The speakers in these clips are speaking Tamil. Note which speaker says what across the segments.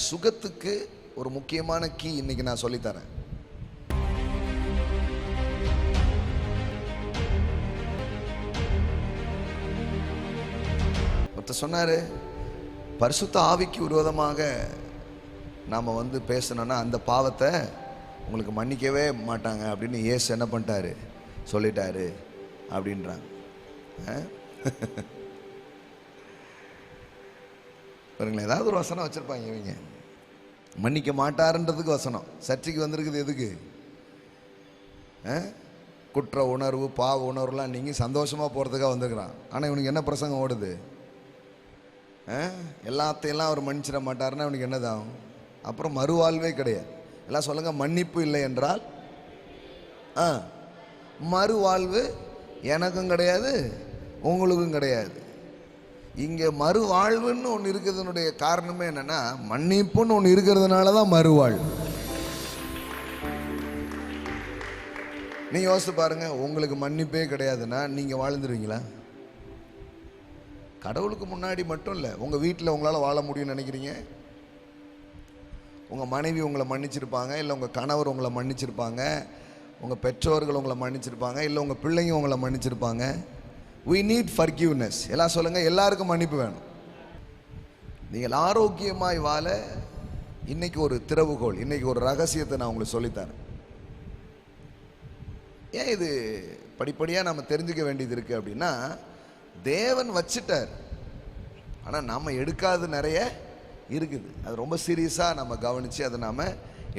Speaker 1: சுகத்துக்கு ஒரு முக்கியமான கீ இன்னைக்கு நான் சொல்லித்தரேன். ஒருத்தர் சொன்னாரு, பரிசுத்த ஆவிக்கு விரோதமாக நாம் பேசணும்னா அந்த பாவத்தை உங்களுக்கு மன்னிக்கவே மாட்டாங்க அப்படின்னு இயேசு என்ன பண்ணிட்டாரு, சொல்லிட்டாரு அப்படின்றாங்க. பாருங்களேன், ஏதாவது ஒரு வசனம் வச்சுருப்பாங்க இவங்க. மன்னிக்க மாட்டாருன்றதுக்கு வசனம் சர்ச்சைக்கு வந்திருக்குது. எதுக்கு? குற்ற உணர்வு, பாவ உணர்வுலாம் நீங்கள் சந்தோஷமாக போகிறதுக்காக வந்திருக்கிறான். ஆனால் இவனுக்கு என்ன பிரசங்கம் ஓடுது? எல்லாத்தையெல்லாம் அவர் மன்னிச்சிட மாட்டாருன்னா அவனுக்கு என்னதான்? அப்புறம் மறுவாழ்வே கிடையாது. எல்லாம் சொல்லுங்க, மன்னிப்பு இல்லை என்றால் மறுவாழ்வு எனக்கும் கிடையாது, உங்களுக்கும் கிடையாது. இங்கே மறுவாழ்வுன்னு ஒன்று இருக்கிறதுனுடைய காரணமே என்னன்னா, மன்னிப்புன்னு ஒன்று இருக்கிறதுனால தான் மறுவாழ்வு. நீங்கள் யோசித்து பாருங்க, உங்களுக்கு மன்னிப்பே கிடையாதுன்னா நீங்கள் வாழ்ந்துருவீங்களா? கடவுளுக்கு முன்னாடி மட்டும் இல்லை, உங்கள் வீட்டில் உங்களால் வாழ முடியும்னு நினைக்கிறீங்க? உங்கள் மனைவி உங்களை மன்னிச்சிருப்பாங்க, இல்லை உங்கள் கணவர் உங்களை மன்னிச்சிருப்பாங்க, உங்கள் பெற்றோர்கள் உங்களை மன்னிச்சிருப்பாங்க, இல்லை உங்கள் பிள்ளைங்க உங்களை மன்னிச்சிருப்பாங்க. We need forgiveness. எல்லாம் சொல்லுங்கள், எல்லாருக்கும் மன்னிப்பு வேணும். நீங்கள் ஆரோக்கியமாய் வாழ இன்னைக்கு ஒரு திறவுகோல், இன்னைக்கு ஒரு ரகசியத்தை நான் உங்களுக்கு சொல்லித்தரேன். ஏன் இது படிப்படியாக நம்ம தெரிஞ்சுக்க வேண்டியது இருக்குது அப்படின்னா, தேவன் வச்சிட்டார், ஆனால் நம்ம எடுக்காது நிறைய இருக்குது. அது ரொம்ப சீரியஸாக நம்ம கவனித்து அதை நாம்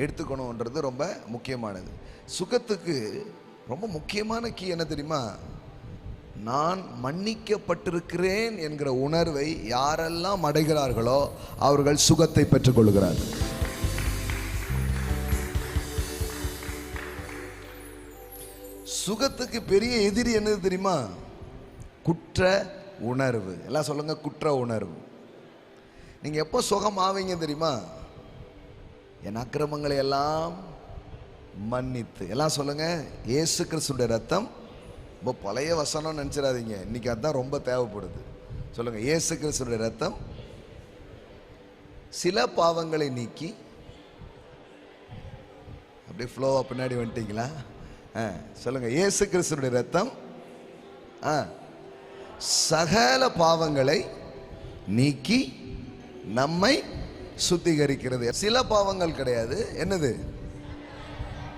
Speaker 1: எடுத்துக்கணுன்றது ரொம்ப முக்கியமானது. சுகத்துக்கு ரொம்ப முக்கியமான கீ என்ன தெரியுமா? நான் மன்னிக்கப்பட்டிருக்கிறேன் என்கிற உணர்வை யாரெல்லாம் அடைகிறார்களோ அவர்கள் சுகத்தை பெற்றுக்கொள்கிறார்கள். சுகத்துக்கு பெரிய எதிரி என்னது தெரியுமா? குற்ற உணர்வு. எல்லாம் சொல்லுங்க, குற்ற உணர்வு. நீங்க எப்போ சுகம் ஆவீங்க தெரியுமா? என் அக்கிரமங்களை எல்லாம் மன்னித்து. எல்லாம் சொல்லுங்க, இயேசு கிறிஸ்துவின் ரத்தம். ரொம்ப பழைய வசனம் நினச்சிடாதீங்க, இன்னைக்கு அதுதான் ரொம்ப தேவைப்படுது. சொல்லுங்க, இயேசு கிறிஸ்துவின் ரத்தம் சில பாவங்களை நீக்கி. அப்படியே ஃப்ளோவா பின்னாடி வந்துட்டீங்களா? சொல்லுங்க, இயேசு கிறிஸ்துவின் ரத்தம் சகல பாவங்களை நீக்கி நம்மை சுத்திகரிக்கிறது. சில பாவங்கள் கிடையாது. என்னது?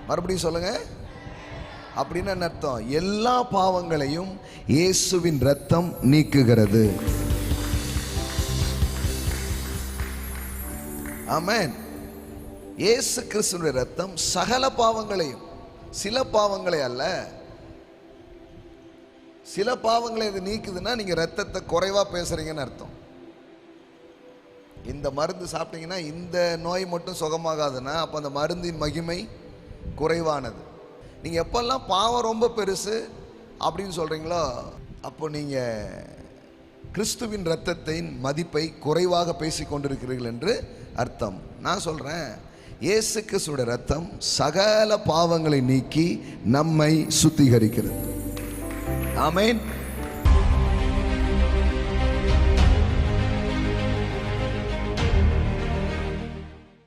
Speaker 1: மறுபடியும் சொல்லுங்க. அப்படின்னு என்ன அர்த்தம்? எல்லா பாவங்களையும் இயேசுவின் ரத்தம் நீக்குகிறது. ஆமென். இயேசு கிறிஸ்துவின் ரத்தம் சகல பாவங்களையும், சில பாவங்களை அல்ல. சில பாவங்களை இது நீக்குதுன்னா நீங்க ரத்தத்தை குறைவா பேசுறீங்கன்னு அர்த்தம். இந்த மருந்து சாப்பிட்டீங்கன்னா இந்த நோய் மட்டும் சுகமாகாதுன்னா அப்போ அந்த மருந்தின் மகிமை குறைவானது. நீங்கள் எப்பெல்லாம் பாவம் ரொம்ப பெருசு அப்படின்னு சொல்கிறீங்களோ அப்போ நீங்கள் கிறிஸ்துவின் இரத்தத்தின் மதிப்பை குறைவாக பேசி கொண்டிருக்கிறீர்கள் என்று அர்த்தம். நான் சொல்கிறேன், இயேசு கிறிஸ்துவோட இரத்தம் சகல பாவங்களை நீக்கி நம்மை சுத்திகரிக்கிறது. ஆமென்.